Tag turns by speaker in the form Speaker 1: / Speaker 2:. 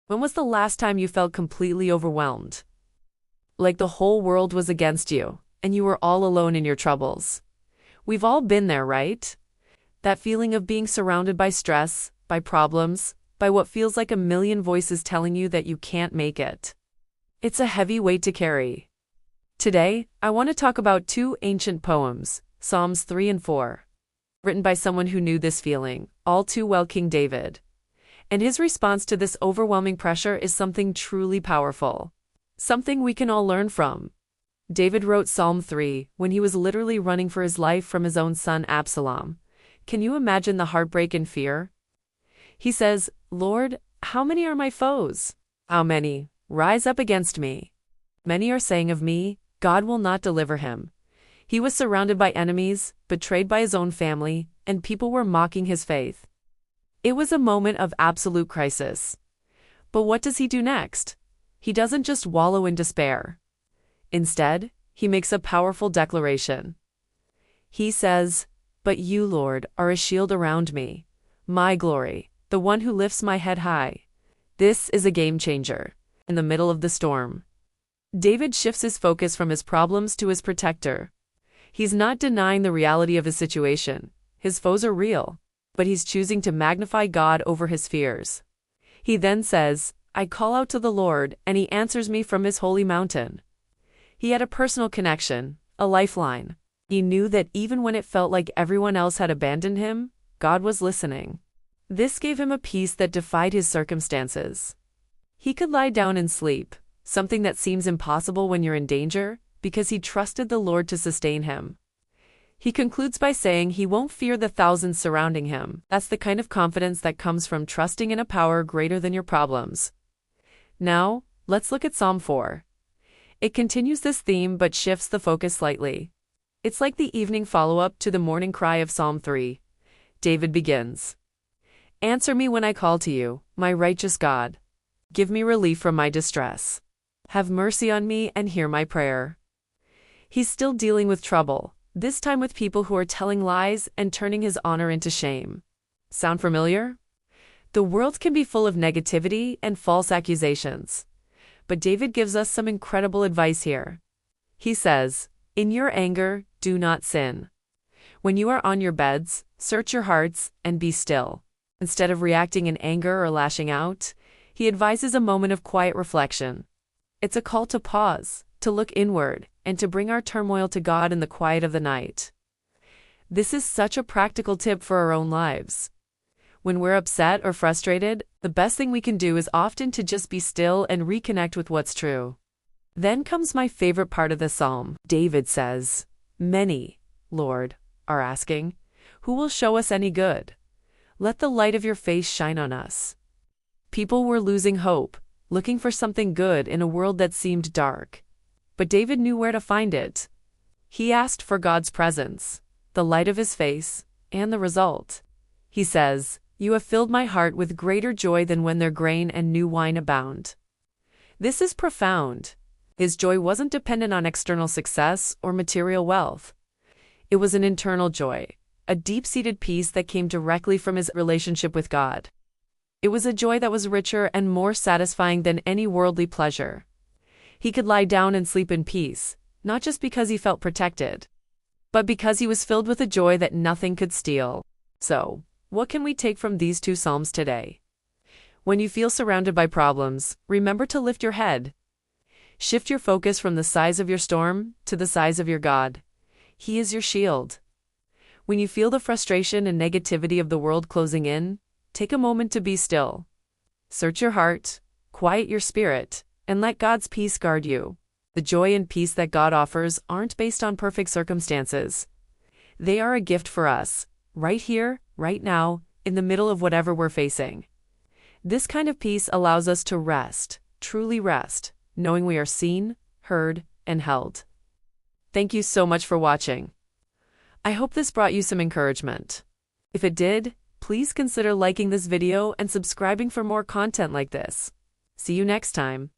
Speaker 1: When was the last time you felt completely overwhelmed? Like the whole world was against you, and you were all alone in your troubles. We've all been there, right? That feeling of being surrounded by stress, by problems, by what feels like a million voices telling you that you can't make it. It's a heavy weight to carry. Today, I want to talk about two ancient poems, Psalms 3 and 4, written by someone who knew this feeling all too well, King David. And his response to this overwhelming pressure is something truly powerful. Something we can all learn from. David wrote Psalm 3 when he was literally running for his life from his own son Absalom. Can you imagine the heartbreak and fear? He says, "Lord, how many are my foes? How many rise up against me? Many are saying of me, God will not deliver him." He was surrounded by enemies, betrayed by his own family, and people were mocking his faith. It was a moment of absolute crisis. But what does he do next? He doesn't just wallow in despair. Instead, he makes a powerful declaration. He says, "But you, Lord, are a shield around me, my glory, the one who lifts my head high." This is a game changer. In the middle of the storm, David shifts his focus from his problems to his protector. He's not denying the reality of his situation. His foes are real, but he's choosing to magnify God over his fears. He then says, "I call out to the Lord, and he answers me from his holy mountain." He had a personal connection, a lifeline. He knew that even when it felt like everyone else had abandoned him, God was listening. This gave him a peace that defied his circumstances. He could lie down and sleep, something that seems impossible when you're in danger, because he trusted the Lord to sustain him. He concludes by saying he won't fear the thousands surrounding him. That's the kind of confidence that comes from trusting in a power greater than your problems. Now, let's look at Psalm 4. It continues this theme but shifts the focus slightly. It's like the evening follow-up to the morning cry of Psalm 3. David begins, "Answer me when I call to you, my righteous God. Give me relief from my distress. Have mercy on me and hear my prayer." He's still dealing with trouble, this time with people who are telling lies and turning his honor into shame. Sound familiar? The world can be full of negativity and false accusations. But David gives us some incredible advice here. He says, "In your anger, do not sin. When you are on your beds, search your hearts and be still." Instead of reacting in anger or lashing out, he advises a moment of quiet reflection. It's a call to pause, to look inward, and to bring our turmoil to God in the quiet of the night. This is such a practical tip for our own lives. When we're upset or frustrated, the best thing we can do is often to just be still and reconnect with what's true. Then comes my favorite part of the psalm. David says, "Many, Lord, are asking, who will show us any good? Let the light of your face shine on us." People were losing hope, looking for something good in a world that seemed dark. But David knew where to find it. He asked for God's presence, the light of his face, and the result. He says, "You have filled my heart with greater joy than when their grain and new wine abound." This is profound. His joy wasn't dependent on external success or material wealth. It was an internal joy, a deep-seated peace that came directly from his relationship with God. It was a joy that was richer and more satisfying than any worldly pleasure. He could lie down and sleep in peace, not just because he felt protected, but because he was filled with a joy that nothing could steal. So, what can we take from these two psalms today? When you feel surrounded by problems, remember to lift your head. Shift your focus from the size of your storm to the size of your God. He is your shield. When you feel the frustration and negativity of the world closing in, take a moment to be still. Search your heart, quiet your spirit, and let God's peace guard you. The joy and peace that God offers aren't based on perfect circumstances. They are a gift for us, right here, right now, in the middle of whatever we're facing. This kind of peace allows us to rest, truly rest, knowing we are seen, heard, and held. Thank you so much for watching. I hope this brought you some encouragement. If it did, please consider liking this video and subscribing for more content like this. See you next time.